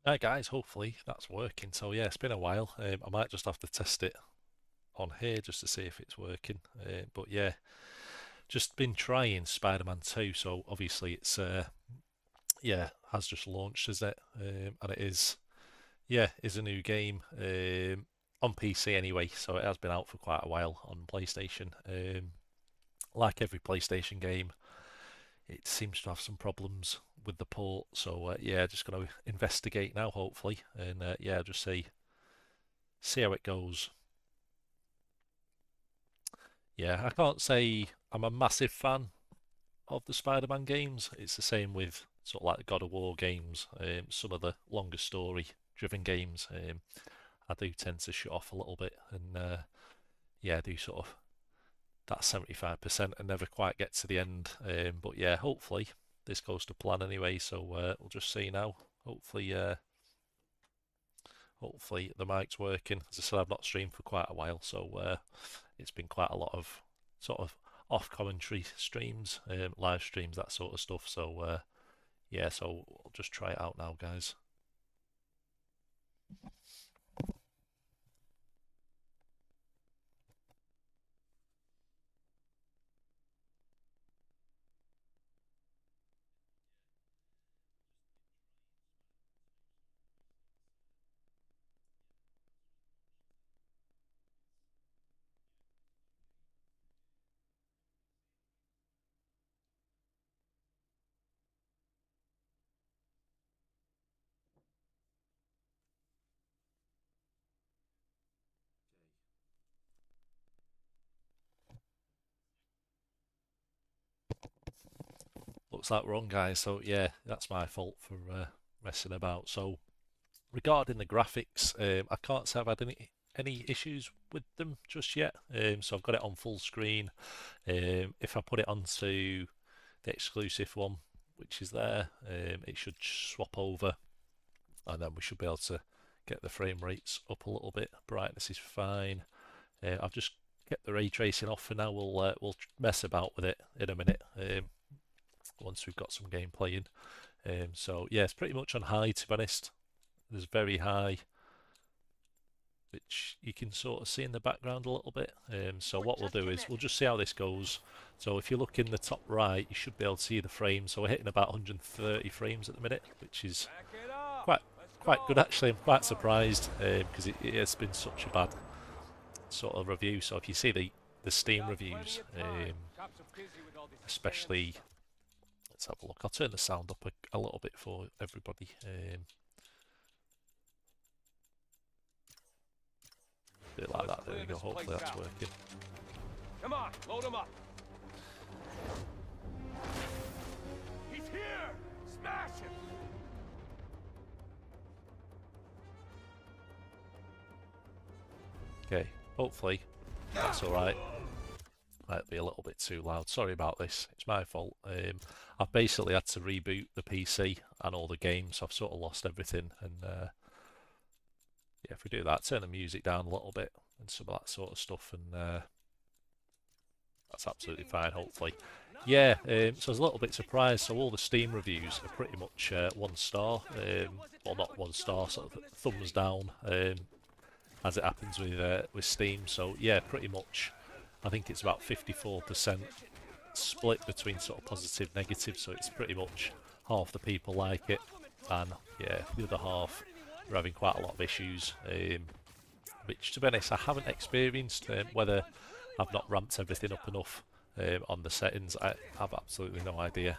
Hi guys, hopefully that's working. So yeah, it's been a while. I might just have to test it on here just to see if it's working. But yeah, just been trying Spider-Man 2. So obviously it's yeah has just launched, is it? And it is a new game on PC anyway. So it has been out for quite a while on PlayStation. Like every PlayStation game, it seems to have some problems with the port. So yeah, just going to investigate now, hopefully, and yeah, just see how it goes. Yeah, I can't say I'm a massive fan of the Spider-Man games. It's the same with sort of like the God of War games, some of the longer story-driven games. I do tend to shut off a little bit, and yeah, I do sort of that 75% and never quite get to the end. But yeah, hopefully this goes to plan anyway. So we'll just see now. Hopefully, hopefully the mic's working. As I said, I've not streamed for quite a while, so it's been quite a lot of sort of off commentary streams, live streams, that sort of stuff. So yeah, so I'll just try it out now, guys. Looks like we're on, guys. So yeah, that's my fault for messing about. So regarding the graphics, I can't say I've had any issues with them just yet. So I've got it on full screen. If I put it onto the exclusive one, which is there, it should swap over, and then we should be able to get the frame rates up a little bit. Brightness is fine. I've just kept the ray tracing off for now. We'll mess about with it in a minute once we've got some gameplay in. So yeah, it's pretty much on high, to be honest. There's very high, which you can sort of see in the background a little bit. So what we'll do is we'll just see how this goes. So if you look in the top right, you should be able to see the frames. So we're hitting about 130 frames at the minute, which is quite quite good actually. I'm quite surprised because it has been such a bad sort of review. So if you see the Steam reviews, especially, let's have a look. I'll turn the sound up a little bit for everybody. A bit like that. There we go. Hopefully that's working. Come on, load him up. He's here. Smash him. Okay. Hopefully that's all right. Might be a little bit too loud. Sorry about this. It's my fault. I've basically had to reboot the PC and all the games. So I've sort of lost everything. And yeah, if we do that, turn the music down a little bit and some of that sort of stuff, and that's absolutely fine. Hopefully, yeah. So I was a little bit surprised. So all the Steam reviews are pretty much 1 star. Well, not 1 star, sort of thumbs down, as it happens with Steam. So yeah, pretty much. I think it's about 54% split between sort of positive, negative. So it's pretty much half the people like it, and yeah, the other half are having quite a lot of issues. Which, to be honest, I haven't experienced. Whether I've not ramped everything up enough on the settings, I have absolutely no idea.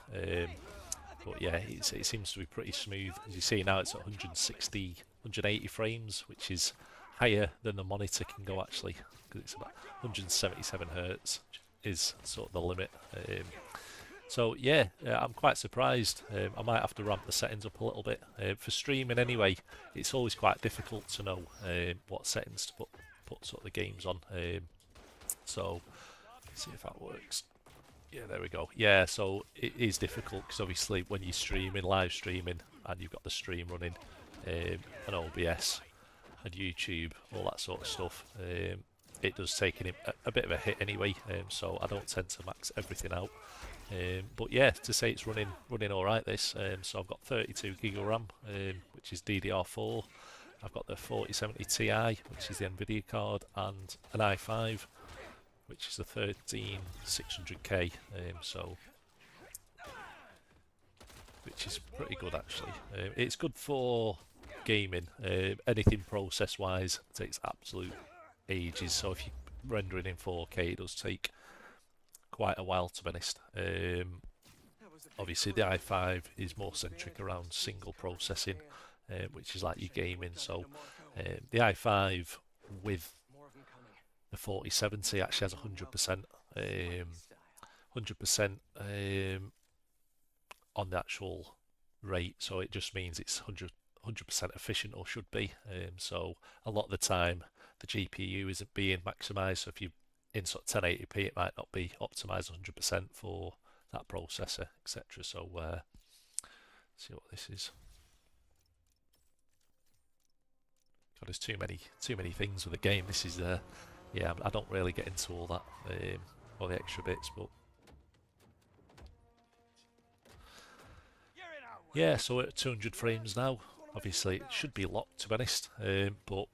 But yeah, it seems to be pretty smooth. As you see now, it's at 160, 180 frames, which is higher than the monitor can go actually, because it's about 177 hertz is sort of the limit. So yeah, I'm quite surprised. I might have to ramp the settings up a little bit for streaming anyway. It's always quite difficult to know what settings to put sort of the games on. So let's see if that works. Yeah, there we go. Yeah, so it is difficult because obviously when you're streaming, live streaming, and you've got the stream running, and OBS and YouTube, all that sort of stuff, it does take a bit of a hit anyway, so I don't tend to max everything out. But yeah, to say it's running alright this. So I've got 32 gig of RAM, which is DDR4. I've got the 4070 Ti, which is the Nvidia card, and an i5, which is the 13600K. So which is pretty good actually. It's good for gaming. Anything process wise takes absolute ages, so if you're rendering in 4K it does take quite a while, to be honest. Obviously the i5 is more centric around single processing, which is like your gaming, so the i5 with the 4070 actually has 100%, 100% on the actual rate, so it just means it's 100% efficient, or should be. So a lot of the time the GPU isn't being maximised, so if you in sort of 1080p it might not be optimized 100% for that processor, etc. So see what this is. God, there's too many things with the game. This is yeah, I don't really get into all that, all the extra bits, but yeah. So we're at 200 frames now. Obviously it should be locked, to be honest, but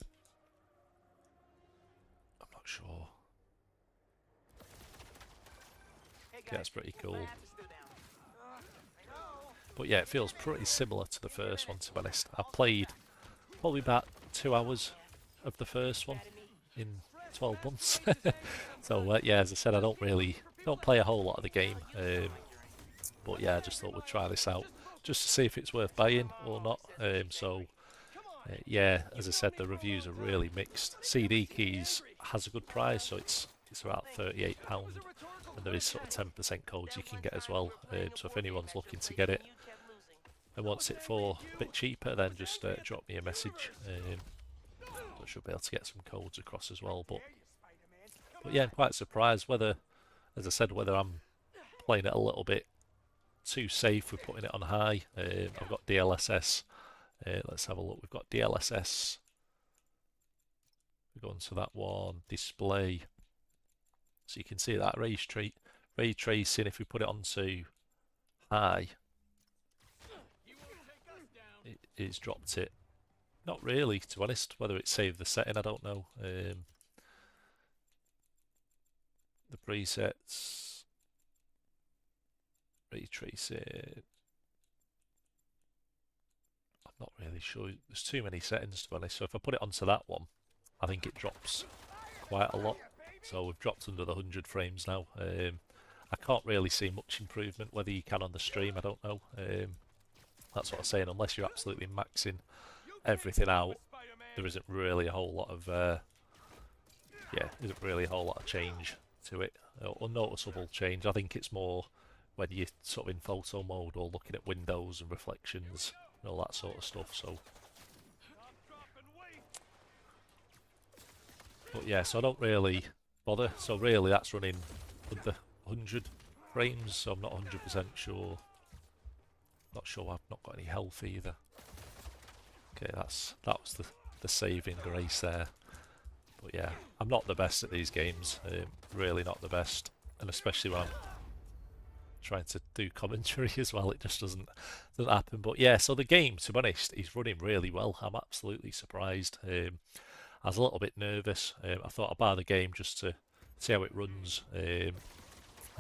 I'm not sure. Okay, that's pretty cool. But yeah, it feels pretty similar to the first one, to be honest. I played probably about 2 hours of the first one in 12 months. So yeah, as I said, I don't play a whole lot of the game. But yeah, I just thought we'd try this out just to see if it's worth buying or not. Yeah, as I said, the reviews are really mixed. CD Keys has a good price, so it's about £38, and there is sort of 10% codes you can get as well. So if anyone's looking to get it and wants it for a bit cheaper, then just drop me a message. I should be able to get some codes across as well. But yeah, I'm quite surprised whether, as I said, whether I'm playing it a little bit too safe with putting it on high. I've got DLSS. Let's have a look. We've got DLSS. We go into that one. Display. So you can see that ray tracing. If we put it onto high, it's dropped it. Not really, to be honest. Whether it saved the setting, I don't know. The presets, ray tracing. I'm not really sure. There's too many settings, to be honest. So if I put it onto that one, I think it drops quite a lot. So we've dropped under the 100 frames now. I can't really see much improvement. Whether you can on the stream, I don't know. That's what I'm saying. Unless you're absolutely maxing everything out, there isn't really a whole lot of change to it, or noticeable change. I think it's more when you're sort of in photo mode or looking at windows and reflections and all that sort of stuff. So, but yeah, so I don't really bother. So really, that's running under 100 frames. So I'm not 100% sure. Not sure. I've not got any health either. Okay, that was the saving grace there. But yeah, I'm not the best at these games. Really not the best, and especially when I'm trying to do commentary as well, it just doesn't happen. But yeah, so the game, to be honest, is running really well. I'm absolutely surprised. I was a little bit nervous. I thought I'd buy the game just to see how it runs, and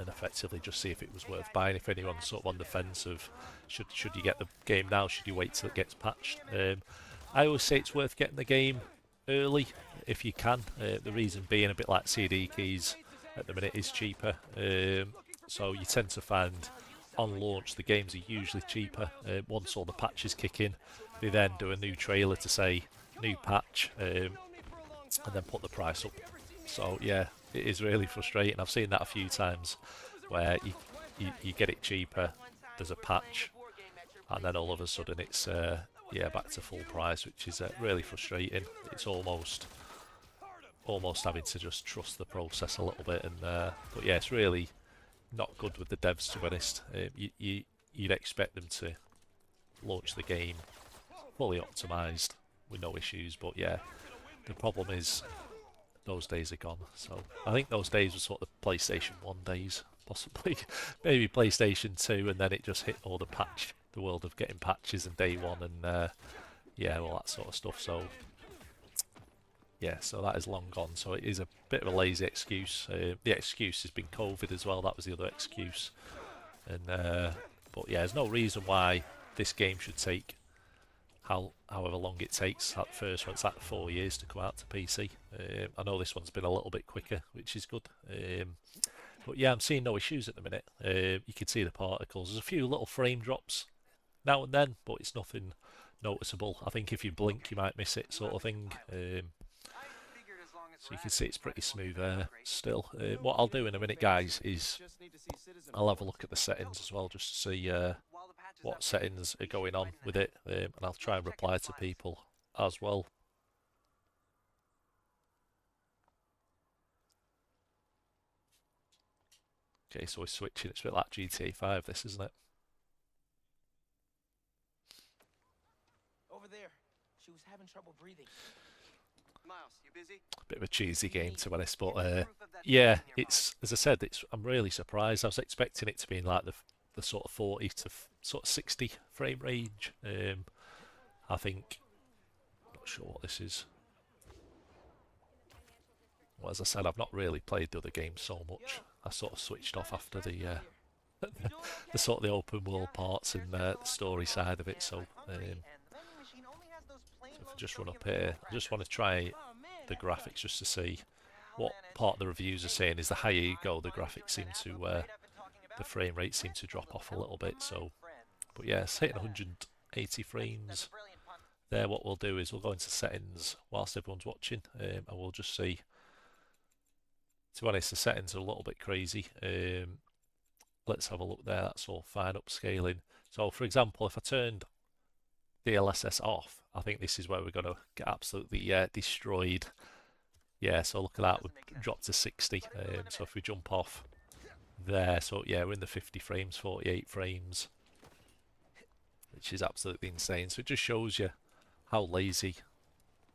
effectively just see if it was worth buying. If anyone's sort of on the fence of should you get the game now, should you wait till it gets patched? I always say it's worth getting the game early if you can. The reason being, a bit like CD Keys at the minute, is cheaper. So you tend to find on launch the games are usually cheaper. Once all the patches kick in, they then do a new trailer to say new patch, and then put the price up. So yeah, it is really frustrating. I've seen that a few times where you get it cheaper, there's a patch, and then all of a sudden it's yeah, back to full price, which is really frustrating. It's almost having to just trust the process a little bit, and but yeah, it's really not good with the devs, to be honest. You'd expect them to launch the game fully optimized with no issues, but yeah, the problem is those days are gone. So I think those days were sort of PlayStation 1 days, possibly. Maybe PlayStation 2, and then it just hit all the world of getting patches and day one and yeah, all that sort of stuff. So yeah, so that is long gone. So it is a bit of a lazy excuse. The excuse has been COVID as well. That was the other excuse. And but yeah, there's no reason why this game should take however long it takes. That first one, it's like 4 years to come out to PC. I know this one's been a little bit quicker, which is good. But yeah, I'm seeing no issues at the minute. You can see the particles. There's a few little frame drops now and then, but it's nothing noticeable. I think if you blink, you might miss it, sort of thing. So you can see it's pretty smooth there still. What I'll do in a minute, guys, is I'll have a look at the settings as well, just to see what settings are going on with it, and I'll try and reply to people as well. Okay, so we're switching. It's a bit like GTA 5, this, isn't it? Over there. She was having trouble breathing. Miles, you busy? Bit of a cheesy game, to be honest, but yeah, it's, as I said, I'm really surprised. I was expecting it to be in like the sort of 40 to sort of 60 frame range. I think, not sure what this is. Well, as I said, I've not really played the other games so much. I sort of switched off after the the sort of the open world parts and the story side of it. So, so if I just run up here, I just want to try the graphics just to see what part of the reviews are saying is the higher you go, the graphics seem to, the frame rate seems to drop off a little bit. So, but yeah, it's hitting 180 frames. There, what we'll do is we'll go into settings whilst everyone's watching, and we'll just see. To be honest, the settings are a little bit crazy. Let's have a look there. That's all fine, upscaling. So, for example, if I turned DLSS off, I think this is where we're going to get absolutely destroyed. Yeah, so look at that, we've dropped to 60. So if we jump off there, so yeah, we're in the 50 frames, 48 frames, which is absolutely insane. So it just shows you how lazy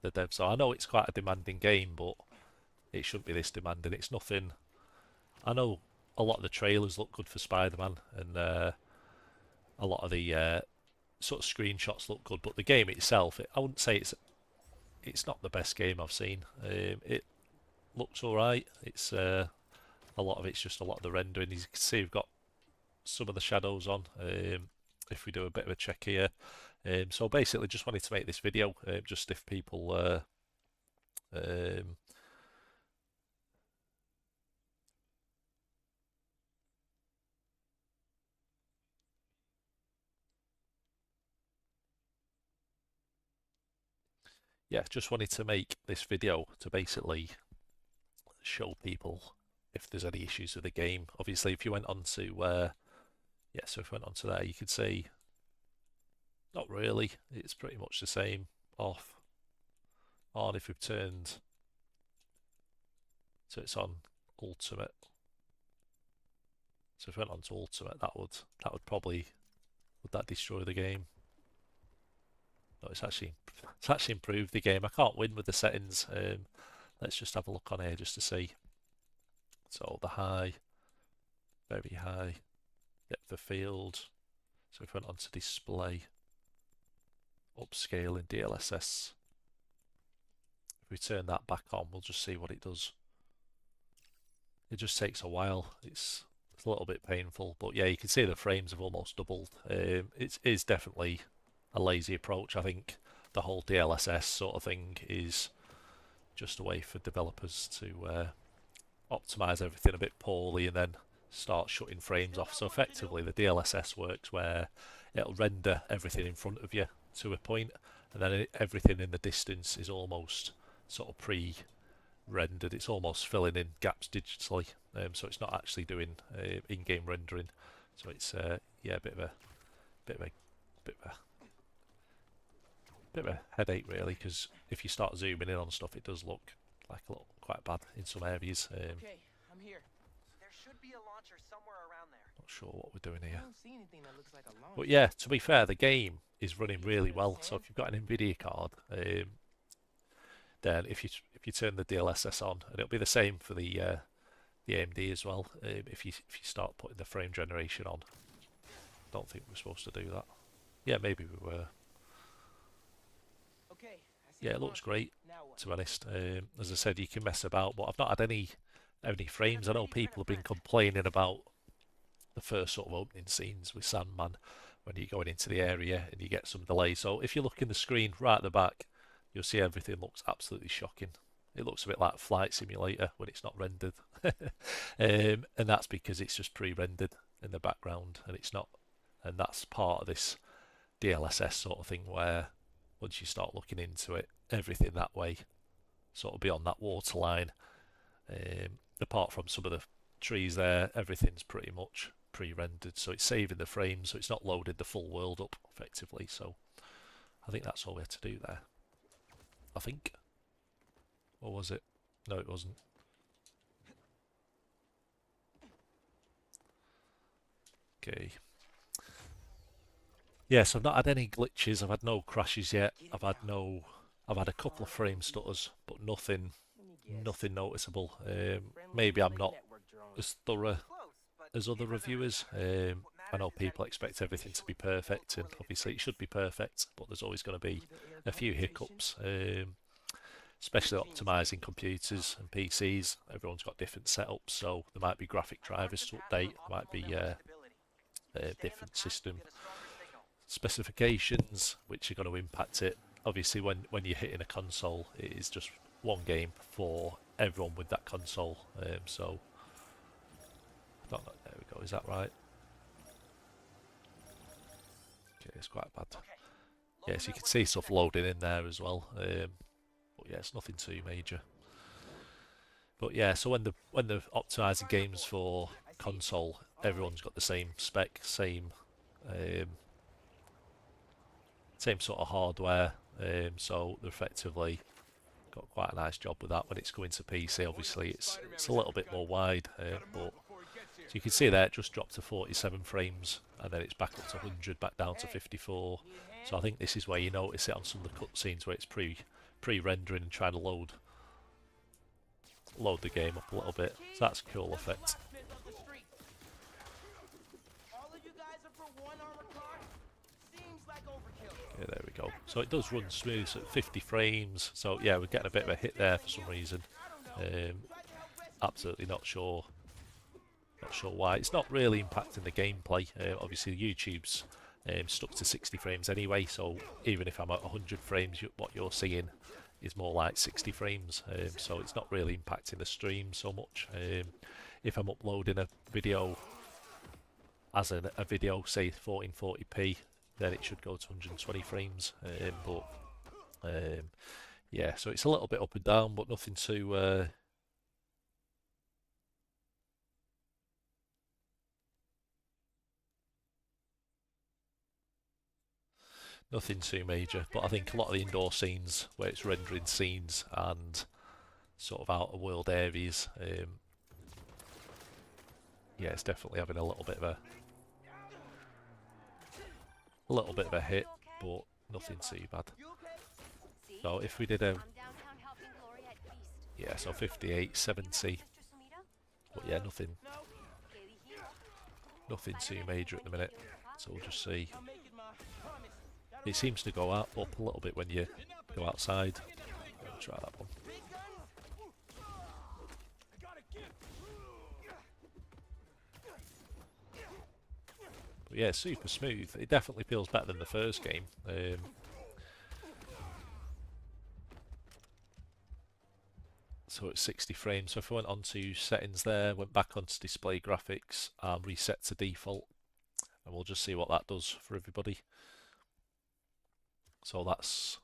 the devs are. I know it's quite a demanding game, but it shouldn't be this demanding. It's nothing. I know a lot of the trailers look good for Spider-Man, and a lot of the sort of screenshots look good, but the game itself, I wouldn't say it's not the best game I've seen. It looks alright. It's a lot of it's just a lot of the rendering. As you can see, we've got some of the shadows on. If we do a bit of a check here, so basically, just wanted to make this video, just if people yeah, just wanted to make this video to basically show people if there's any issues with the game. Obviously, if you went on to yeah, so if we went on to there, you could see not really. It's pretty much the same. Off, on. If we've turned, so it's on ultimate. So if we went on to ultimate, that would probably, would that destroy the game? No, it's actually improved the game. I can't win with the settings. Let's just have a look on here just to see. So the high, very high, depth of field. So if we went on to display, upscaling DLSS. If we turn that back on, we'll just see what it does. It just takes a while. It's a little bit painful, but yeah, you can see the frames have almost doubled. It is definitely a lazy approach. I think the whole DLSS sort of thing is just a way for developers to optimize everything a bit poorly and then start shutting frames off. So effectively the DLSS works where it'll render everything in front of you to a point, and then everything in the distance is almost sort of pre-rendered. It's almost filling in gaps digitally, so it's not actually doing in-game rendering. So it's yeah, a bit of a headache really, because if you start zooming in on stuff, it does look like a little quite bad in some areas. Okay, I'm here. There should be a launcher somewhere around there. Not sure what we're doing here. I don't see anything that looks like a launcher. But yeah, to be fair, the game is running really well. So if you've got an Nvidia card, then if you turn the DLSS on, and it'll be the same for the AMD as well. If you start putting the frame generation on, don't think we're supposed to do that. Yeah, maybe we were. Okay, I see Yeah, the it looks marker. great. Now what? To be honest, as I said, you can mess about, but I've not had any frames. I know people have been complaining about the first sort of opening scenes with Sandman when you're going into the area and you get some delay. So if you look in the screen right at the back, you'll see everything looks absolutely shocking. It looks a bit like Flight Simulator when it's not rendered. And that's because it's just pre-rendered in the background and it's not. And that's part of this DLSS sort of thing where once you start looking into it, everything that way, sort of beyond that waterline, apart from some of the trees there, everything's pretty much pre-rendered, so it's saving the frames, so it's not loaded the full world up effectively. So I think that's all we had to do there. I think. Or was it? No, it wasn't. Okay. Yes, I've not had any glitches. I've had no crashes yet. I've had a couple of frame stutters, but nothing noticeable. Maybe I'm not as thorough as other reviewers. I know people expect everything to be perfect, and obviously it should be perfect, but there's always going to be a few hiccups, especially optimizing computers and PCs. Everyone's got different setups, so there might be graphic drivers to update, there might be different system specifications which are going to impact it. Obviously, when you're hitting a console, it is just one game for everyone with that console. So I don't know. There we go. Is that right? Okay, it's quite bad. Yeah, so you can see stuff loading in there as well. But yeah, it's nothing too major. But yeah, so when they're optimizing games for console, everyone's got the same spec, um, same sort of hardware. So they're effectively got quite a nice job with that. When it's going to PC, obviously it's a little bit more wide, but so you can see there it just dropped to 47 frames and then it's back up to 100, back down to 54. So I think this is where you notice it on some of the cutscenes where it's pre-rendering and trying to load the game up a little bit. So that's a cool effect. Yeah, there we go. So it does run smooth at 50 frames. So yeah, we're getting a bit of a hit there for some reason. Absolutely not sure why. It's not really impacting the gameplay. Obviously, YouTube's stuck to 60 frames anyway. So even if I'm at 100 frames, what you're seeing is more like 60 frames. So it's not really impacting the stream so much. If I'm uploading a video as a video, say 1440p, then it should go to 120 frames. Yeah, so it's a little bit up and down, but nothing too nothing too major. But I think a lot of the indoor scenes where it's rendering scenes and sort of outer world areas, yeah, it's definitely having a little bit of a hit, but nothing too bad. So if we did so 58, 70, but yeah, nothing too major at the minute. So we'll just see. It seems to go up a little bit when you go outside. I'll try that one. But yeah, super smooth. It definitely feels better than the first game. So it's 60 frames. So if I went onto settings there, went back onto display graphics, reset to default, and we'll just see what that does for everybody. So that's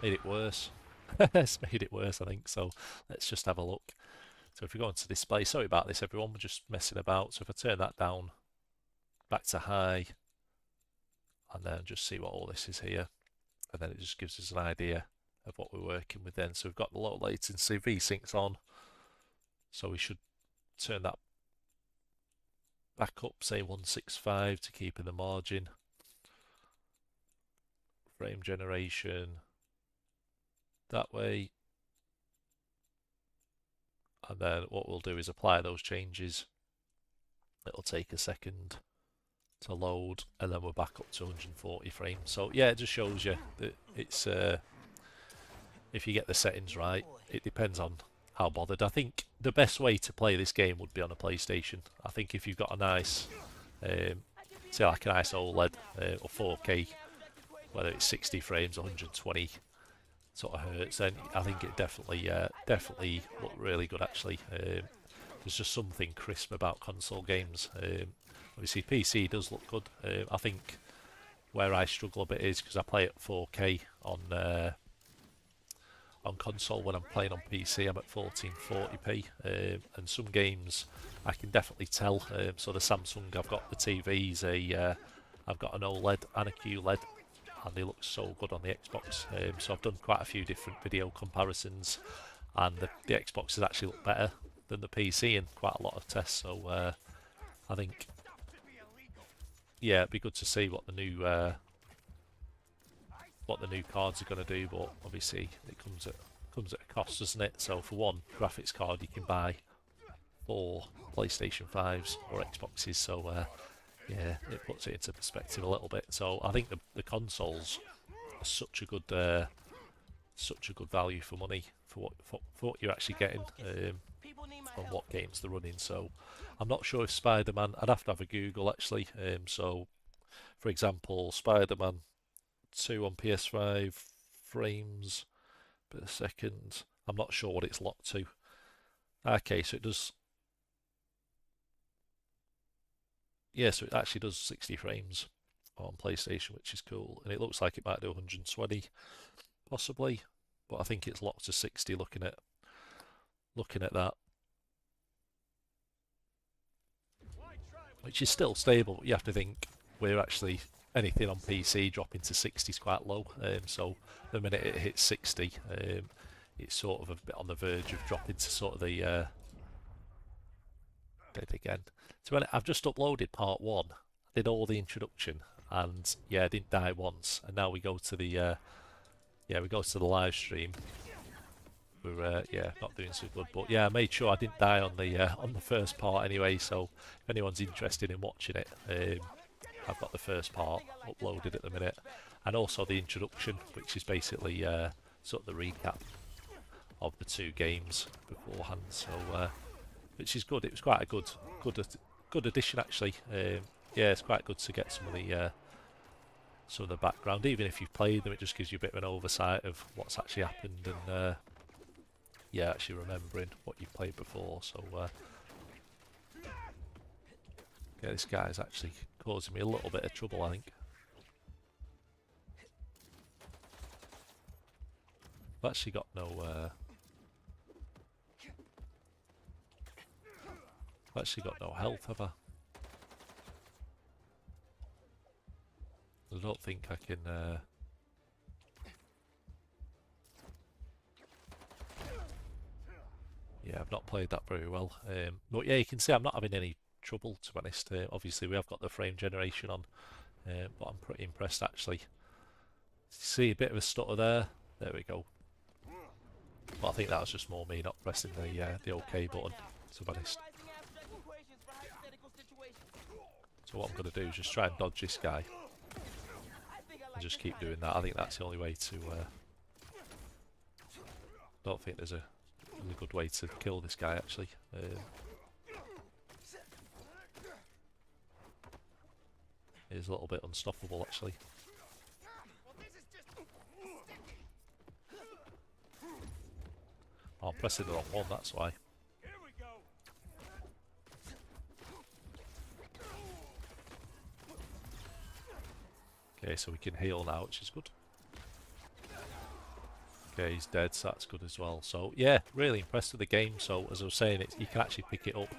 made it worse. It's made it worse, I think. So let's just have a look. So if we go into display, sorry about this everyone, we're just messing about. So if I turn that down back to high, and then just see what all this is here, and then it just gives us an idea of what we're working with then. So we've got the low latency, V-Sync's on, so we should turn that back up, say 165 to keep in the margin. Frame generation, that way. And then what we'll do is apply those changes. It'll take a second to load, and then we're back up to 140 frames. So yeah, it just shows you that it's if you get the settings right, it depends on how bothered. I think the best way to play this game would be on a PlayStation. I think if you've got a nice, say like a nice OLED or 4K, whether it's 60 frames or 120 sort of hertz, then I think it definitely looked really good actually. There's just something crisp about console games. Obviously PC does look good. I think where I struggle a bit is because I play at 4K on console. When I'm playing on PC, I'm at 1440p, and some games I can definitely tell. So the Samsung I've got, the TV's I've got an OLED and a QLED, and they look so good on the Xbox. So I've done quite a few different video comparisons, and the Xbox has actually looked better than the PC in quite a lot of tests. So I think, yeah, it'd be good to see what the new cards are going to do, but obviously it comes at a cost, doesn't it? So for one graphics card, you can buy 4 PlayStation 5s or Xboxes. So yeah, it puts it into perspective a little bit. So I think the consoles are such a good value for money for what you're actually getting, on what games they're running. So I'm not sure if Spider-Man, I'd have to have a Google actually. So for example, Spider-Man 2 on PS5 frames per second. I'm not sure what it's locked to. Okay, so it does. Yeah, so it actually does 60 frames on PlayStation, which is cool. And it looks like it might do 120, possibly, but I think it's locked to 60. Looking at that, which is still stable. But you have to think we're actually anything on PC dropping to 60 is quite low. So the minute it hits 60, it's sort of a bit on the verge of dropping to sort of the dead again. So when I've just uploaded part 1, did all the introduction, and yeah, I didn't die once. And now we go to the live stream. We're not doing so good, but yeah, I made sure I didn't die on the first part anyway. So if anyone's interested in watching it, I've got the first part uploaded at the minute, and also the introduction, which is basically sort of the recap of the 2 games beforehand. So which is good. It was quite a good addition actually. Yeah, it's quite good to get some of the background. Even if you've played them, it just gives you a bit of an oversight of what's actually happened, and yeah, actually remembering what you've played before. So yeah, this guy's actually causing me a little bit of trouble, I think. I've actually got no health, have I? I don't think I can yeah, I've not played that very well. But yeah, you can see I'm not having any trouble, to be honest. Obviously we have got the frame generation on, but I'm pretty impressed actually. See a bit of a stutter there. There we go. But I think that was just more me not pressing the OK button, to be honest. So what I'm going to do is just try and dodge this guy, and just keep doing that. I think that's the only way to. Don't think there's a really good way to kill this guy actually. He's a little bit unstoppable actually. Oh, I'm pressing the wrong one, that's why. Okay, so we can heal now, which is good. Okay, he's dead, so that's good as well. So yeah, really impressed with the game. So as I was saying, you can actually pick it up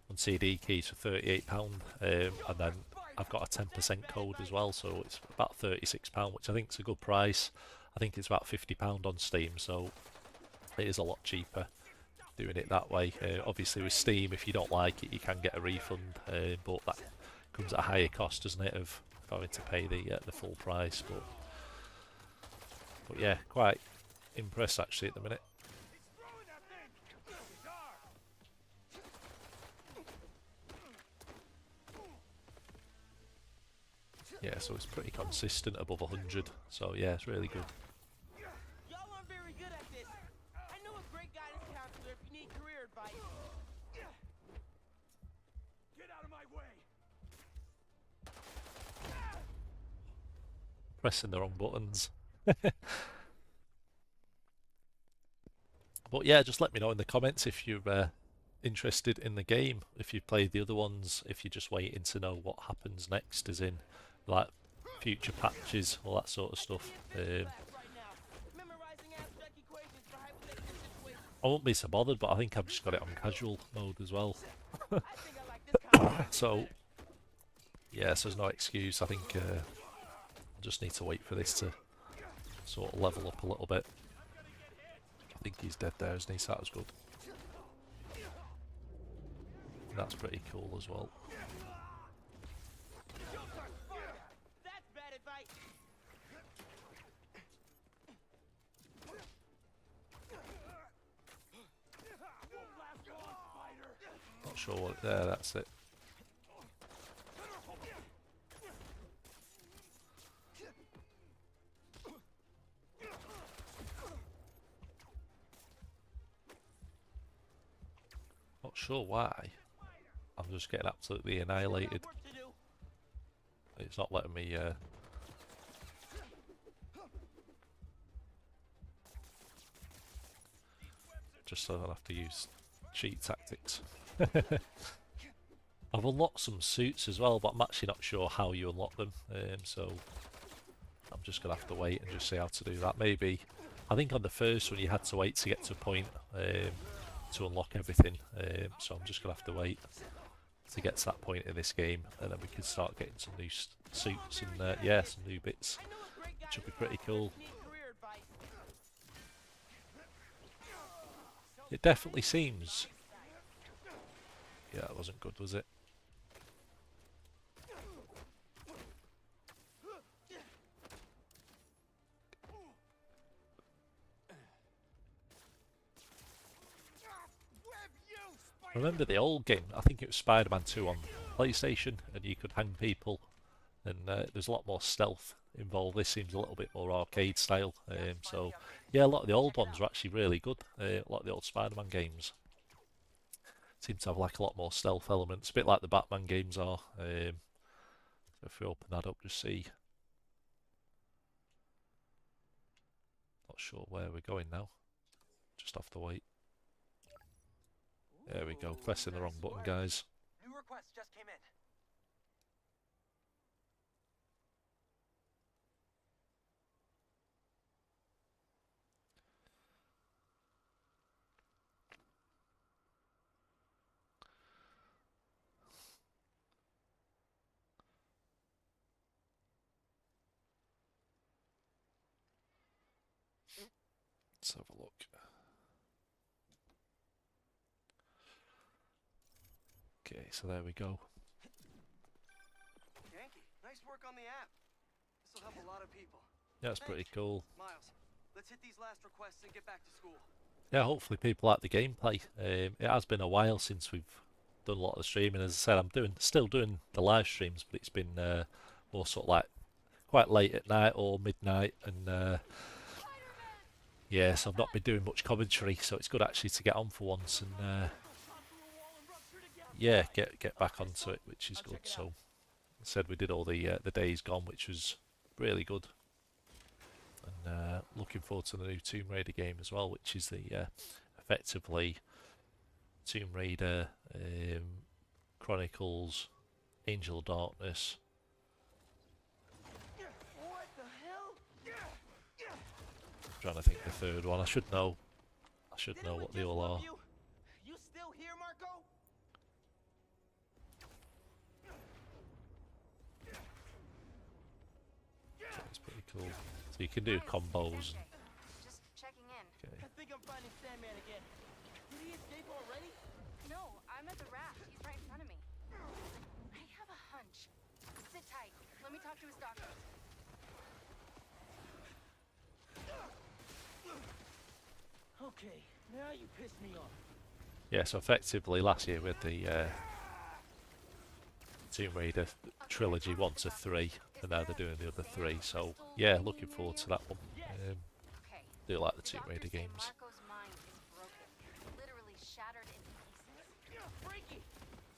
on CD keys for £38, and then I've got a 10% code as well, so it's about £36, which I think is a good price. I think it's about £50 on Steam, so it is a lot cheaper doing it that way. Obviously with Steam, if you don't like it, you can get a refund, but that comes at a higher cost, doesn't it, of having to pay the full price. But yeah, quite impressed actually at the minute. Throwing that thing. Bizarre. Yeah, so it's pretty consistent above 100. So yeah, it's really good. Y'all aren't very good at this. I know a great guidance counselor if you need career advice. Get out of my way. Pressing the wrong buttons. But yeah, just let me know in the comments if you're interested in the game, if you've played the other ones, if you're just waiting to know what happens next, as in like future patches, all that sort of stuff. Right now, memorizing abstract equations for hypothetical situations. I won't be so bothered, but I think I've just got it on casual mode as well. I think I like this kind of So yeah, so there's no excuse. I think I just need to wait for this to sort of level up a little bit. I think he's dead there, isn't he? So that was good. That's pretty cool as well. That's bad advice. Not sure what. There, that's it. Not sure why. I'm just getting absolutely annihilated. Work to do. It's not letting me. Just so I don't have to use cheat tactics. I've unlocked some suits as well, but I'm actually not sure how you unlock them. So I'm just gonna have to wait and just see how to do that. Maybe I think on the first one you had to wait to get to a point to unlock everything. So I'm just gonna have to wait to get to that point in this game, and then we can start getting some new suits and yeah, some new bits, I know a great which will be guidance pretty counselor cool. if you need career advice. It definitely seems. Yeah, that wasn't good, was it? Remember the old game? I think it was Spider-Man 2 on PlayStation, and you could hang people, and there's a lot more stealth involved. This seems a little bit more arcade style. So yeah, a lot of the old ones are actually really good. A lot of the old Spider-Man games seem to have like a lot more stealth elements, a bit like the Batman games are. So if we open that up, just see. Not sure where we're going now. Just have to wait. There we go. Pressing the wrong button, guys. New request just came in. Let's have a look. Okay, so there we go. Yankee, nice work on the app. This will help a lot of people. Yeah, it's pretty cool. Miles, let's hit these last requests and get back to school. Yeah, hopefully people like the gameplay. It has been a while since we've done a lot of the streaming. As I said, I'm still doing the live streams, but it's been more sort of like quite late at night or midnight, and yeah, so I've not been doing much commentary. So it's good actually to get on for once and yeah, get back onto it, which is good. So I said we did all the Days Gone, which was really good. And looking forward to the new Tomb Raider game as well, which is the effectively Tomb Raider Chronicles, Angel of Darkness. What the hell? I'm trying to think the third one. I should know. I should know what they all are. You still here, Marco? So it's pretty cool. So you can do combos. Just checking in. Okay. I think I'm finding Sandman again. Did he escape already? No, I'm at the raft. He's right in front of me. I have a hunch. Sit tight. Let me talk to his doctor. Okay, now you piss me off. Yeah, so effectively last year with the Tomb Raider trilogy 1 to 3, and now they're doing the other 3. So yeah, looking forward to that one. Okay. Do like the Tomb Doctors Raider say games. Marco's mind is broken, literally shattered into pieces. Freaky.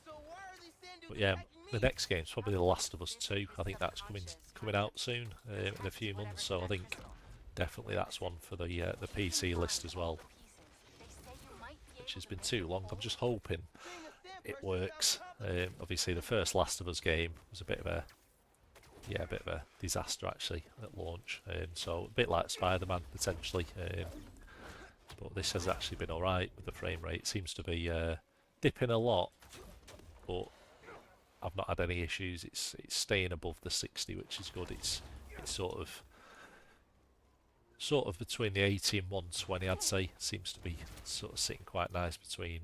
So why are these sand dudes But yeah, attacking me? the next game's probably The Last of Us 2. I think that's coming out soon, in a few months. So I think definitely that's one for the PC list as well, which has been too long. I'm just hoping Being a sand it person works. sounds Obviously, the first Last of Us game was a bit of a disaster actually at launch. So a bit like Spiderman potentially. But this has actually been alright with the frame rate. Seems to be dipping a lot, but I've not had any issues. It's staying above the 60, which is good. It's sort of between the 80 and 120, I'd say. Seems to be sort of sitting quite nice between.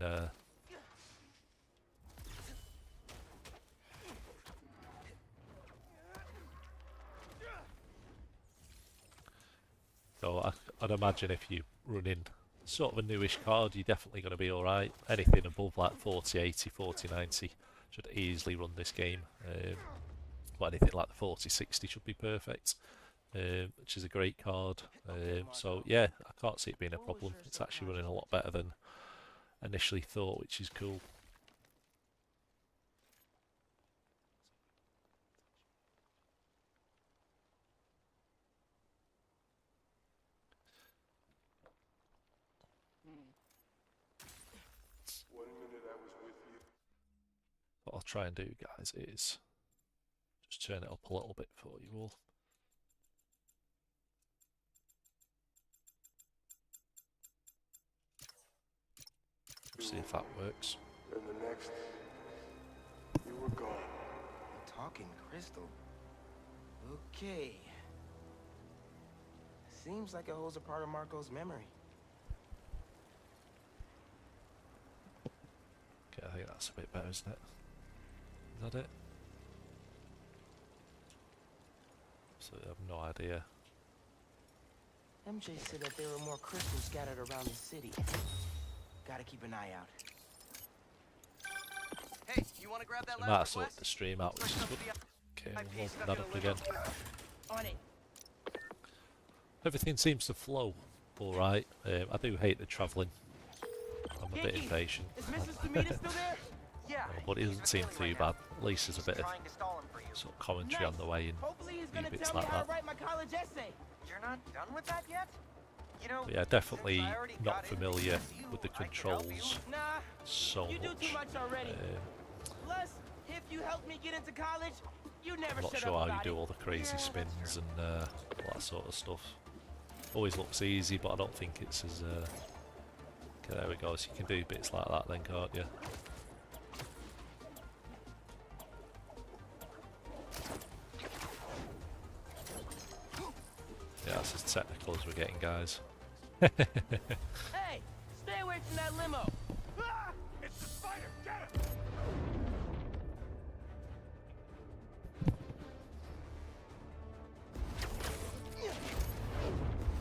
So I'd imagine if you run in sort of a newish card, you're definitely going to be alright. Anything above like 4080, 4090 should easily run this game. But anything like the 4060 should be perfect, which is a great card. So yeah, I can't see it being a problem. It's actually running a lot better than initially thought, which is cool. What I'll try and do, guys, is just turn it up a little bit for you all. See if that works. And the next, you were gone. talking crystal. Okay. Seems like it holds a part of Marco's memory. Okay, I think that's a bit better, isn't it? Is that it? So I have no idea. MJ said that there were more crystals scattered around the city. Gotta keep an eye out. Hey, you want to grab that I might last have sorted request? the stream out, which is good. Okay, we'll IP open that up again. On it. Everything seems to flow alright. I do hate the travelling. I'm a bit Yankee, impatient. Is Mrs. Tamita still there? Yeah. But it doesn't seem too bad. At least there's a bit of Trying to stall him for you. sort of commentary on the way and Hopefully he's few gonna bits tell me like how that. to write my college essay. You're not done with that yet? You know, But yeah, definitely since I already not got in familiar with you, with the I can help you. controls Nah, so you do too much. much already. Plus, if you help me get into college, you never I'm not shut sure up how you about do it. all the crazy spins and all that sort of stuff. Always looks easy, but I don't think it's as... Okay, there we go. So you can do bits like that then, can't you? Yeah, that's as technical as we're getting, guys. Hey, stay away from that limo. Ah! It's the spider! Get him!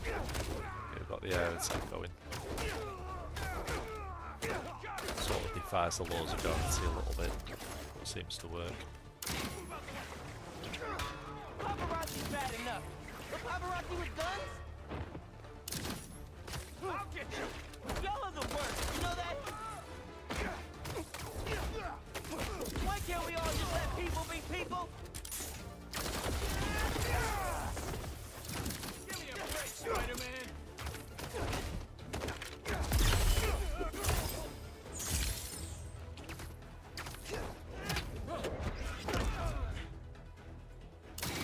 Okay, we've got the air attack going. Sort of defies the laws of gravity a little bit, but it seems to work. Paparazzi's bad enough. But paparazzi with guns? I'll get you! Y'all are the worst. You know that? Why can't we all just let people be people? Give me a break, Spider-Man!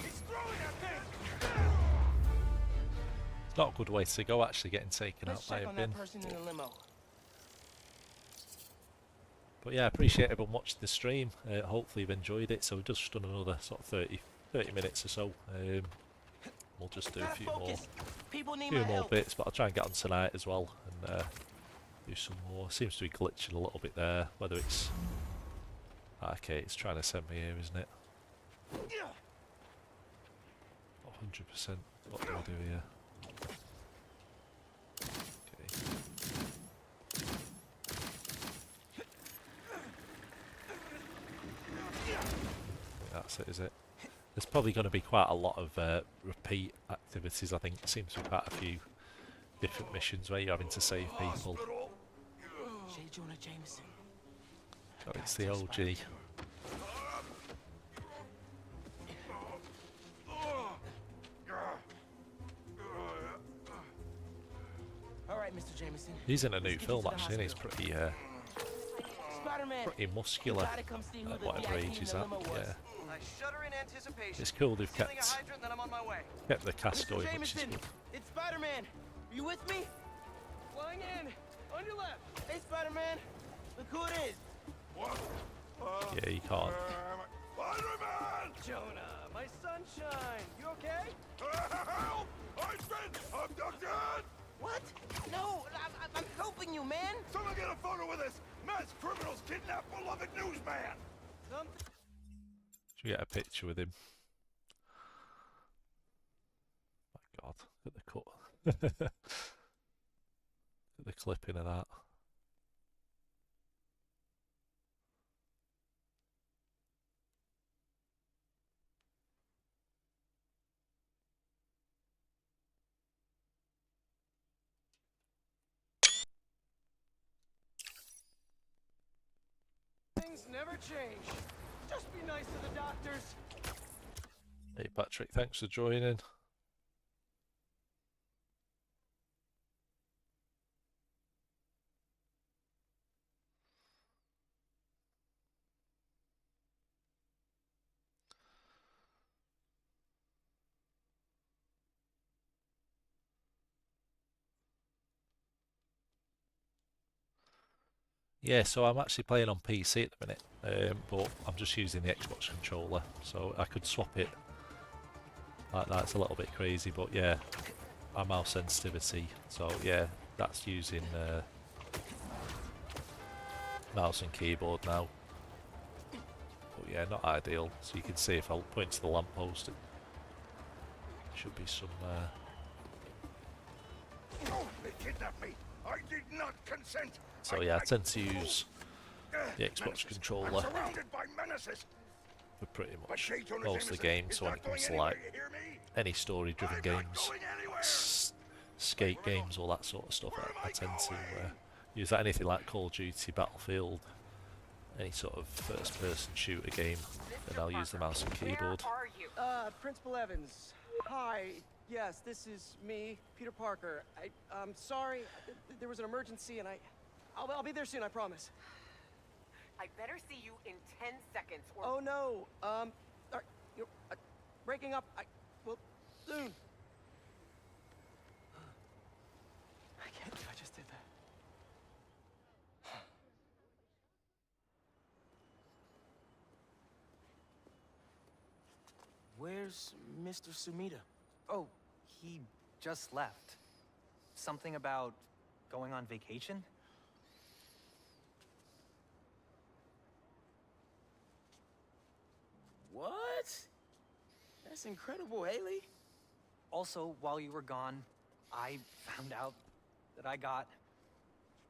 He's throwing that thing! It's not a good way to go, actually, getting taken Let's out by check a on bin. that person in the limo. But yeah, I appreciate everyone watching the stream. Hopefully you've enjoyed it. So we've just done another sort of 30 minutes or so. We'll just do a Gotta few focus. People need more my help. bits, but I'll try and get on tonight as well and do some more. Seems to be glitching a little bit there. Whether it's okay, it's trying to send me here, isn't it? 100%. What do I do here? Okay. that's it, is it? There's probably going to be quite a lot of repeat activities. I think there seems to be quite a few different missions where you're having to save people. J. Jonah Jameson. So it's the OG. All right, Mr. Jameson. He's in a new Let's get you film to the actually, and he's hospital. Spider-Man. pretty muscular Gotta come see who at the whatever VIP age he's in the at. limo was. Yeah, I shudder in anticipation. it's cool they've Stealing a kept hydrant, then I'm on my way. the cast Mr. going, which is Jameson, good. it's Spider-Man. Are you with me? Flying in. On your left. Hey, Spider-Man. Look who it is. Yeah, you can't. Spider-Man! Jonah, my sunshine. You okay? Help! I've been abducted! What? No, I'm helping you, man. Someone get a photo of this! Mass criminals kidnap beloved newsman! Should we get a picture with him? My God, look at the cut. Look at the clipping of that. Things never change. Just be nice to the doctors. Hey Patrick, thanks for joining. Yeah, so I'm actually playing on PC at the minute, but I'm just using the Xbox controller, so I could swap it like that. It's a little bit crazy, but yeah, my mouse sensitivity, so yeah, that's using mouse and keyboard now. But yeah, not ideal. So you can see if I point to the lamppost, it should be some... Oh, they kidnapped me! I did not consent! So yeah, I tend to use the Xbox Menaces. controller I'm surrounded by menaces! for pretty But much J. Jonah most of the Jameson games. is So when not it comes going to like anywhere, you hear me? any story-driven I'm not games, going anywhere. skate games, all that sort of stuff, I tend to use that. Anything like Call of Duty, Battlefield, any sort of first-person shooter game, then I'll use the mouse and keyboard. Where are you? Principal Evans. Hi. Yes, this is me, Peter Parker. I'm sorry. There was an emergency, and I'll be there soon. I promise. I better see you in 10 seconds or... Oh no. You're breaking up. Well, soon. I can't believe I just did that. Where's Mr. Sumida? Oh, he just left. Something about going on vacation? What? That's incredible, Haley. Also, while you were gone, I found out that I got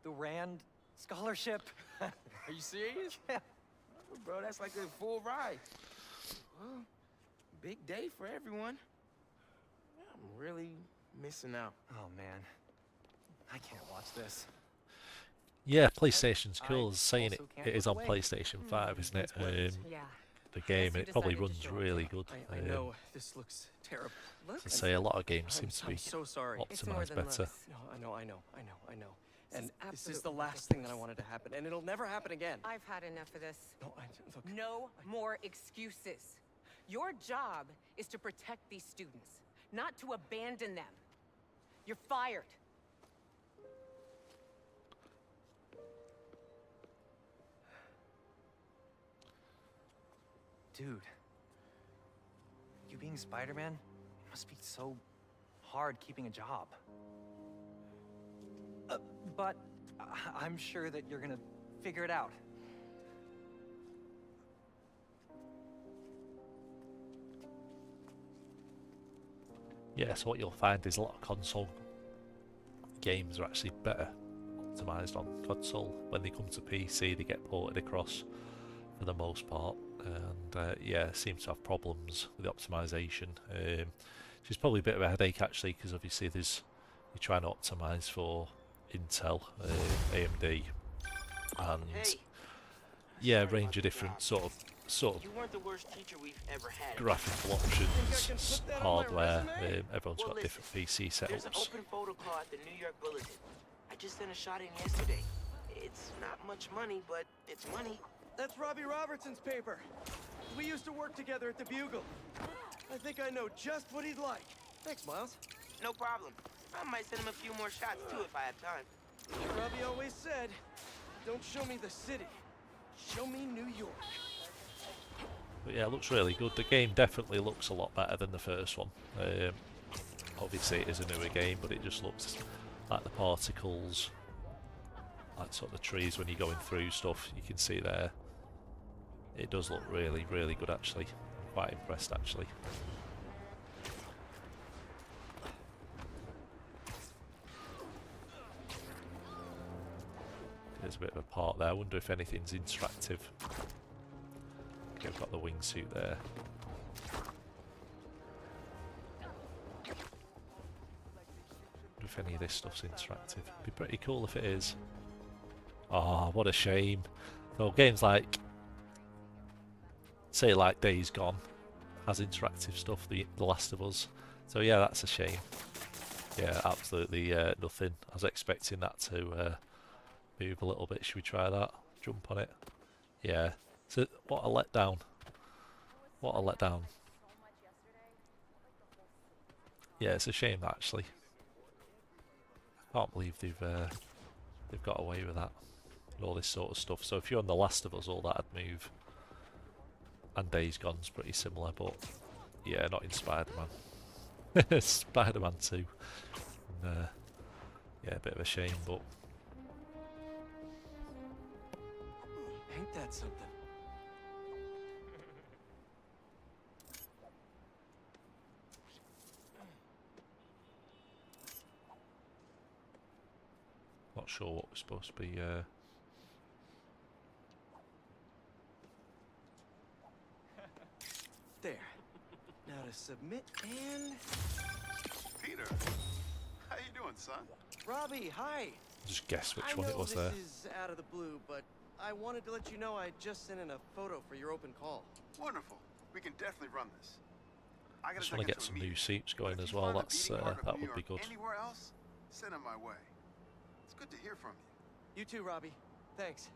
the Rand scholarship. Are you serious? Yeah. Oh, bro, that's like a full ride. Well, big day for everyone. I'm really missing out. Oh man, I can't watch this. Yeah, PlayStation's I cool. As saying it, also can't it is look on away. PlayStation 5, isn't it? Yeah. The game, you it probably decided to runs show up really today. good. I know this looks terrible. Look, To say a lot of games seem to I'm be so sorry. it's more optimized than better. looks. No, I know. And this is the absolutely last thing that I wanted to happen, and it'll never happen again. I've had enough of this. No, look. No more excuses. Your job is to protect these students, not to abandon them. You're fired. Dude, you being Spider-Man, it must be so hard keeping a job. But I'm sure that you're gonna figure it out. Yeah, so what you'll find is a lot of console games are actually better optimized on console. When they come to PC, they get ported across for the most part. and yeah, seems to have problems with the optimization. Which is probably a bit of a headache actually, because obviously you're trying to optimize for Intel, AMD, and Hey, yeah, range of different sort of you weren't the worst teacher we've ever had. graphical Think I options, can put that on my hardware. resume? Everyone's Well, got listen, different PC There's an setups. open photo call at the New York Bulletin. I just sent a shot in yesterday. It's not much money, but it's money. That's Robbie Robertson's paper. We used to work together at the Bugle. I think I know just what he'd like. Thanks, Miles. No problem. I might send him a few more shots too if I have time. Robbie always said, don't show me the city. Show me New York. But yeah, it looks really good. The game definitely looks a lot better than the first one. Obviously it is a newer game, but it just looks like the particles, like sort of the trees when you're going through stuff, you can see there. It does look really, really good actually. I'm quite impressed actually. There's a bit of a part there. I wonder if anything's interactive. Okay, I've got the wingsuit there. Wonder if any of this stuff's interactive. Be pretty cool if it is. Oh, what a shame. So games like, say like Days Gone, has interactive stuff, the Last of Us. So yeah, that's a shame. Yeah, absolutely nothing. I was expecting that to move a little bit. Should we try that? Jump on it. Yeah. So what a letdown. What a letdown. Yeah, it's a shame actually. I can't believe they've got away with that. And all this sort of stuff. So if you're on The Last of Us, all that'd move. And Days Gone's pretty similar, but yeah, not in Spider-Man. Spider-Man 2. And, yeah, a bit of a shame, but Ain't that something? not sure what we're supposed to be. There. Now to submit and... Peter, how you doing, son? Robbie, hi. Just guess which I one know it was this there. is out of the blue, but I wanted to let you know I just sent in a photo for your open call. Wonderful. We can definitely run this. I Just want to get some new suits going as well. That's that would be good. Anywhere else, send them my way. It's good to hear from you. You too, Robbie. Thanks.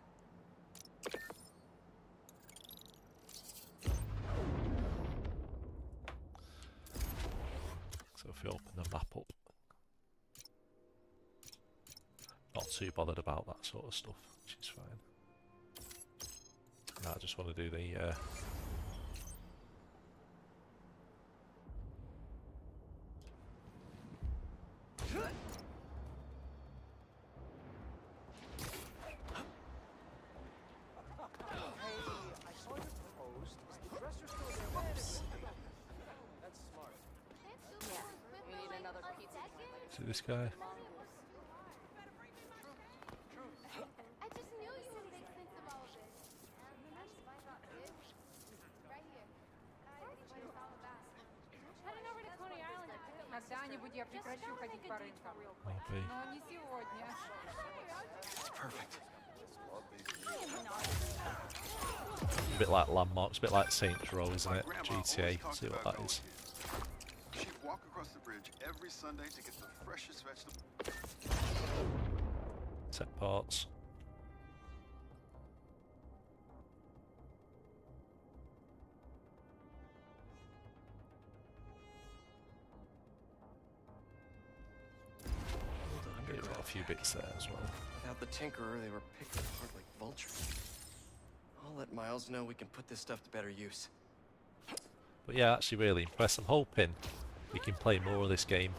So if we open the map up, not too bothered about that sort of stuff, which is fine. No, I just want to do the I saw your post. Is the dresser still there? That's smart. Yeah, we need another pizza. see this guy. I just knew you would make sense of all of this. Right here. What it's all about. Heading over to Coney Island to pick up my Когда-нибудь я прекращу ходить по рынкам. Maybe. Но не сегодня. Perfect. A bit like Landmarks, a bit like Saints Row, isn't it? GTA. See what that is. She'd walk across the bridge every Sunday to get the freshest vegetables. Set parts. We've got a few bits there as well. Without the Tinkerer, they were picked apart like vultures. I'll let Miles know we can put this stuff to better use. But yeah, actually really impressed. I'm hoping we can play more of this game.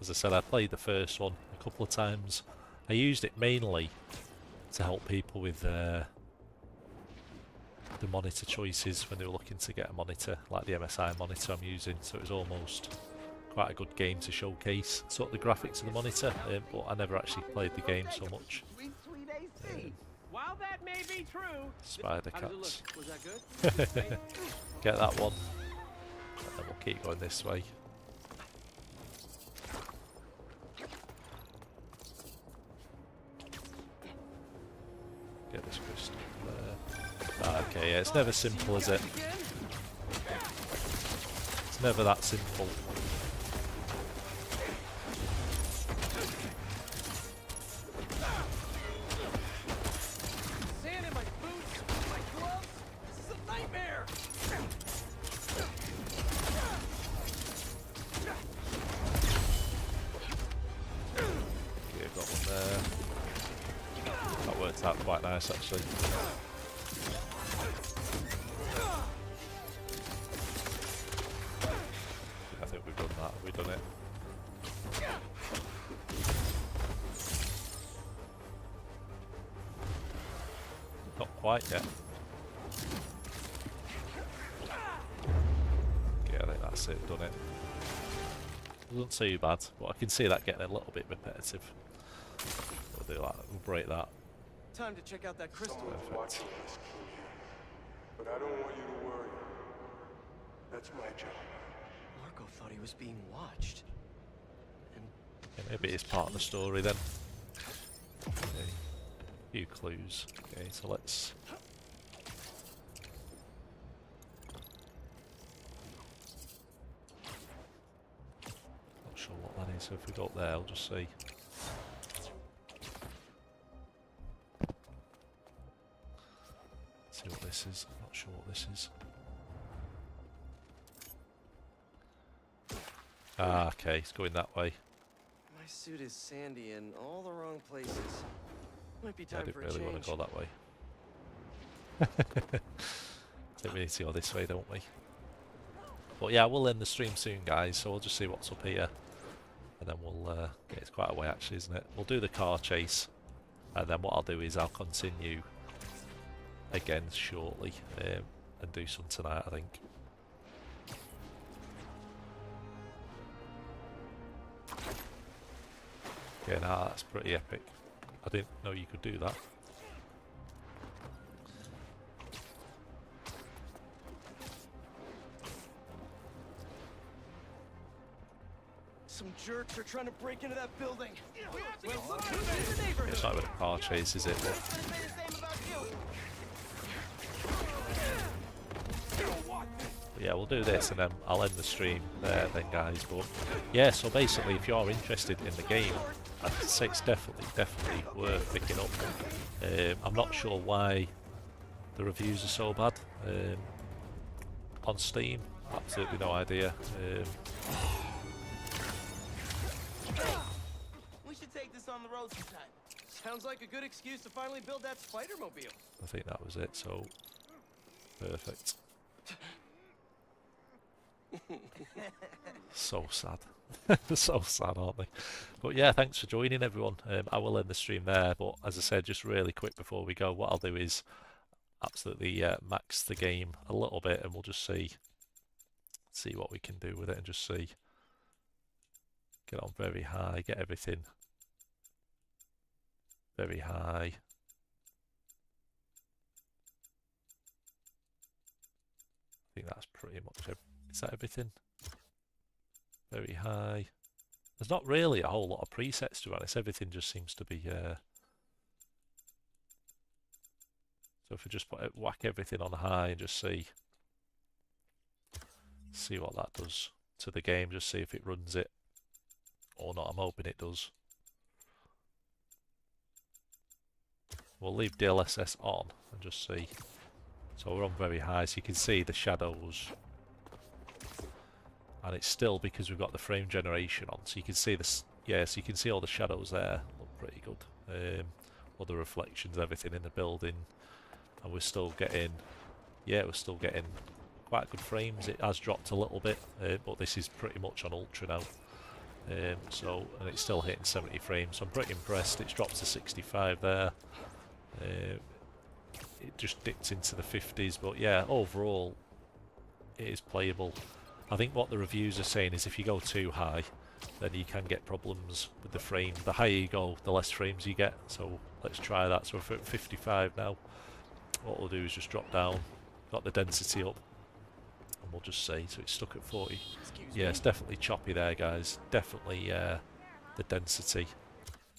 As I said, I played the first one a couple of times. I used it mainly to help people with the monitor choices when they were looking to get a monitor, like the MSI monitor I'm using. So it was almost quite a good game to showcase sort of the graphics of the monitor, but I never actually played the game so much. While that may be true, Spider how does it cats. look? Was that good? Get that one. And then we'll keep going this way. Get this crystal there. Ah, okay, yeah, it's never simple, is it? It's never that simple. Sand in my boots, my gloves. This is a nightmare. Okay, got one there. That worked out quite nice, actually. I think we've done that. Have we done it? Not quite yet. Okay, I think that's it. Done it. Doesn't too bad, but I can see that getting a little bit repetitive. We'll do that. We'll break that. Time to check out that crystal. Perfect. But I don't want you to worry. That's my job. Marco thought he was being watched. And Yeah, maybe it's part of the story then. Okay. Few clues. Okay, so let's. Not sure what that is. So if we go up there, I'll just see. See what this is. Not sure what this is. Ah, okay, it's going that way. my suit is sandy in all the wrong places. Might be I time didn't for a really change. want to go that way. I think we need to go this way, don't we? But yeah, we'll end the stream soon, guys, so we'll just see what's up here. And then we'll, yeah, it's quite a way actually, isn't it? We'll do the car chase, and then what I'll do is I'll continue again shortly, and do some tonight, I think. Yeah, nah, that's pretty epic. I didn't know you could do that. Some jerks are trying to break into that building. It's not even a car chase, is it? But yeah, we'll do this and then I'll end the stream there then, guys. But yeah, so basically if you're interested in the game, I'd say it's definitely worth picking up. I'm not sure why the reviews are so bad on Steam. Absolutely no idea. We should take this on the road sometime. Sounds like a good excuse to finally build that Spider-Mobile. I think that was it, so perfect. So sad. So sad, aren't they? But yeah, thanks for joining, everyone. I will end the stream there, but as I said, just really quick before we go, what I'll do is absolutely max the game a little bit, and we'll just see what we can do with it, and just see. Get on very high, get everything very high. I think that's pretty much it. Is that everything? Very high. There's not really a whole lot of presets, to be honest. Everything just seems to be... So if we just whack everything on high and just see what that does to the game, just see if it runs it or not. I'm hoping it does. We'll leave DLSS on and just see. So we're on very high, so you can see the shadows. And it's still because we've got the frame generation on, so you can see this. Yeah, so you can see all the shadows there. Look pretty good. All the reflections, everything in the building, and we're still getting. Yeah, we're still getting quite good frames. It has dropped a little bit, but this is pretty much on ultra now. So, and it's still hitting 70 frames. So I'm pretty impressed. It's dropped to 65 there. It just dipped into the 50s, but yeah, overall it is playable. I think what the reviews are saying is if you go too high, then you can get problems with the frame. The higher you go, the less frames you get. So let's try that. So we're at 55 now. What we'll do is just drop down, got the density up, and we'll just see. So it's stuck at 40. Yeah, it's definitely choppy there, guys. Definitely the density.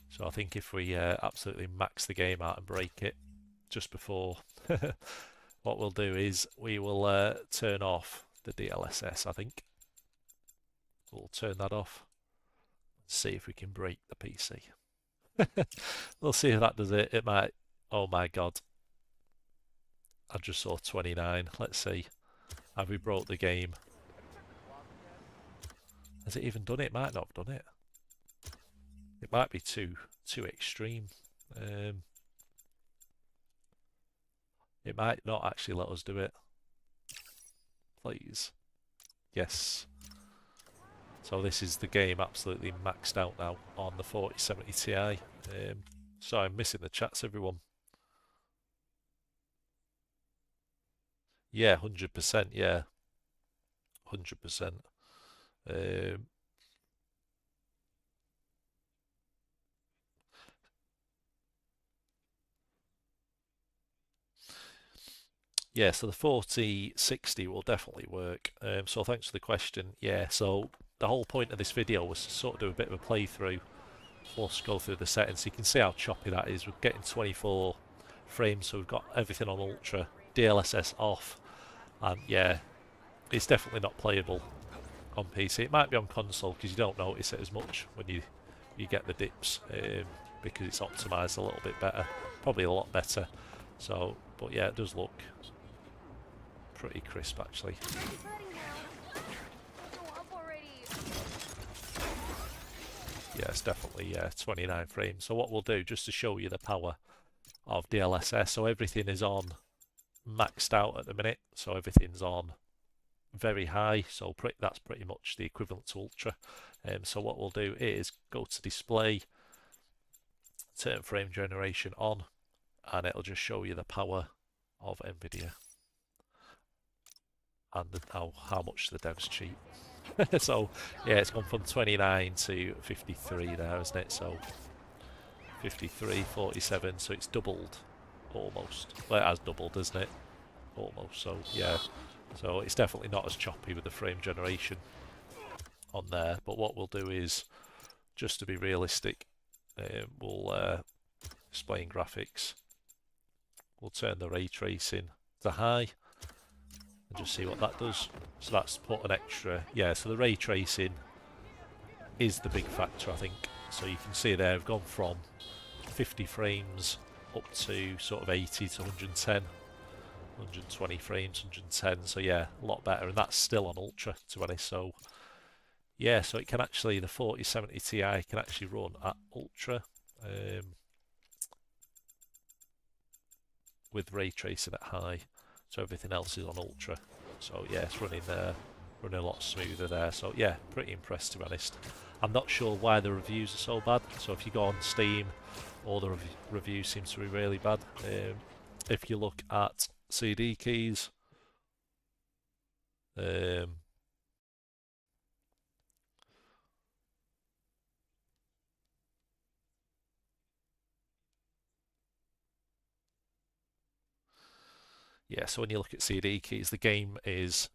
So I think if we absolutely max the game out and break it just before, what we'll do is we will turn off the DLSS, I think. We'll turn that off. See if we can break the PC. We'll see if that does it. It might. Oh my god. I just saw 29. Let's see. Have we broke the game? Has it even done it? It might not have done it. It might be too extreme. It might not actually let us do it. Please. Yes. So this is the game absolutely maxed out now on the 4070 Ti. So I'm missing the chats, everyone. Yeah, 100%. Yeah, 100%. Yeah, so the 4060 will definitely work. So thanks for the question. Yeah, so the whole point of this video was to sort of do a bit of a playthrough, plus go through the settings. So you can see how choppy that is. We're getting 24 frames, so we've got everything on ultra, DLSS off, and yeah, it's definitely not playable on PC. It might be on console because you don't notice it as much when you get the dips, because it's optimized a little bit better, probably a lot better. So, but yeah, it does look pretty crisp actually. Yeah, it's definitely 29 frames. So what we'll do, just to show you the power of DLSS, so everything is on maxed out at the minute, so everything's on very high, so that's pretty much the equivalent to ultra. So what we'll do is go to display, turn frame generation on, and it'll just show you the power of NVIDIA and how much the devs cheat. So yeah, it's gone from 29 to 53 there, isn't it? So 53, 47, so it's doubled almost. Well, it has doubled, isn't it? Almost. So yeah, so it's definitely not as choppy with the frame generation on there. But what we'll do is, just to be realistic, we'll explain graphics. We'll turn the ray tracing to high and just see what that does. So that's put an extra, yeah, so the ray tracing is the big factor, I think. So you can see there, we've gone from 50 frames up to sort of 80 to 110, 120 frames, 110. So yeah, a lot better, and that's still on ultra, to be honest. So yeah, so it can actually, the 4070 Ti can actually run at ultra with ray tracing at high. So everything else is on ultra. So yeah, it's running a lot smoother there. So yeah, pretty impressed, to be honest. I'm not sure why the reviews are so bad. So if you go on Steam, all the reviews seem to be really bad. If you look at CD keys, yeah, so when you look at CD keys, the game has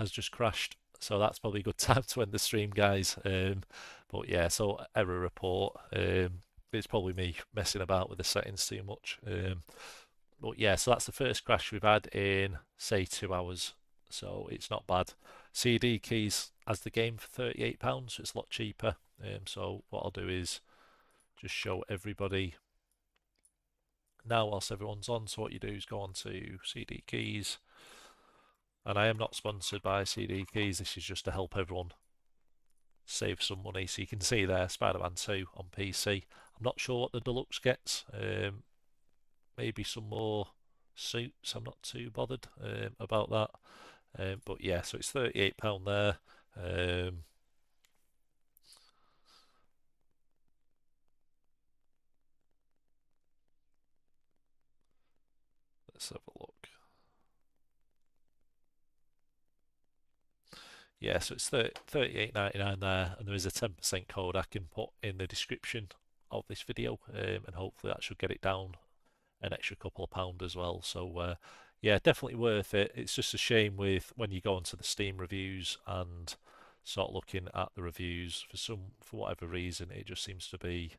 just crashed. So that's probably a good time to end the stream, guys. But yeah, so error report. It's probably me messing about with the settings too much. But yeah, so that's the first crash we've had in, say, 2 hours. So it's not bad. CD keys has the game for £38, so it's a lot cheaper. So what I'll do is just show everybody now whilst everyone's on. So what you do is go on to CD keys, and I am not sponsored by CD keys. This is just to help everyone save some money. So you can see there, Spider-Man 2 on PC. I'm not sure what the deluxe gets. Maybe some more suits. I'm not too bothered about that. But yeah, so it's £38 there. Let's have a look. Yeah, so it's £38.99 there, and there is a 10% code I can put in the description of this video, and hopefully that should get it down an extra couple of pound as well. So yeah, definitely worth it. It's just a shame with when you go onto the Steam reviews and start looking at the reviews, for whatever reason it just seems to be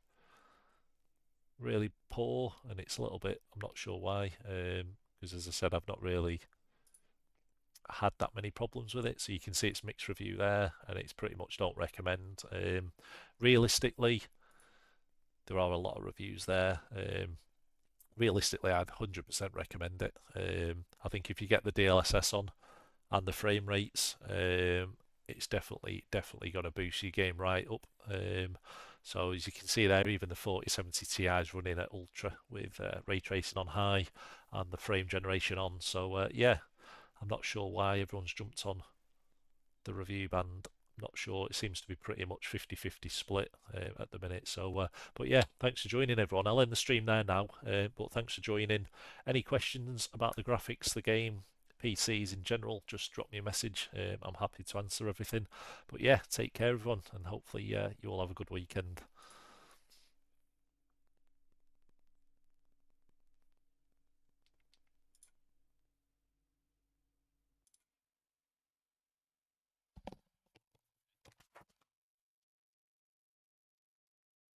really poor, and it's a little bit, I'm not sure why, because as I said, I've not really had that many problems with it. So you can see it's mixed review there, and it's pretty much don't recommend. Realistically, there are a lot of reviews there. Realistically, I'd 100% recommend it. I think if you get the DLSS on and the frame rates, it's definitely going to boost your game right up. So as you can see there, even the 4070 Ti is running at ultra with ray tracing on high and the frame generation on. So yeah, I'm not sure why everyone's jumped on the review band. I'm not sure. It seems to be pretty much 50-50 split at the minute. So, but yeah, thanks for joining, everyone. I'll end the stream there now. But thanks for joining. Any questions about the graphics, the game, PCs in general, just drop me a message. I'm happy to answer everything. But yeah, take care, everyone, and hopefully you all have a good weekend.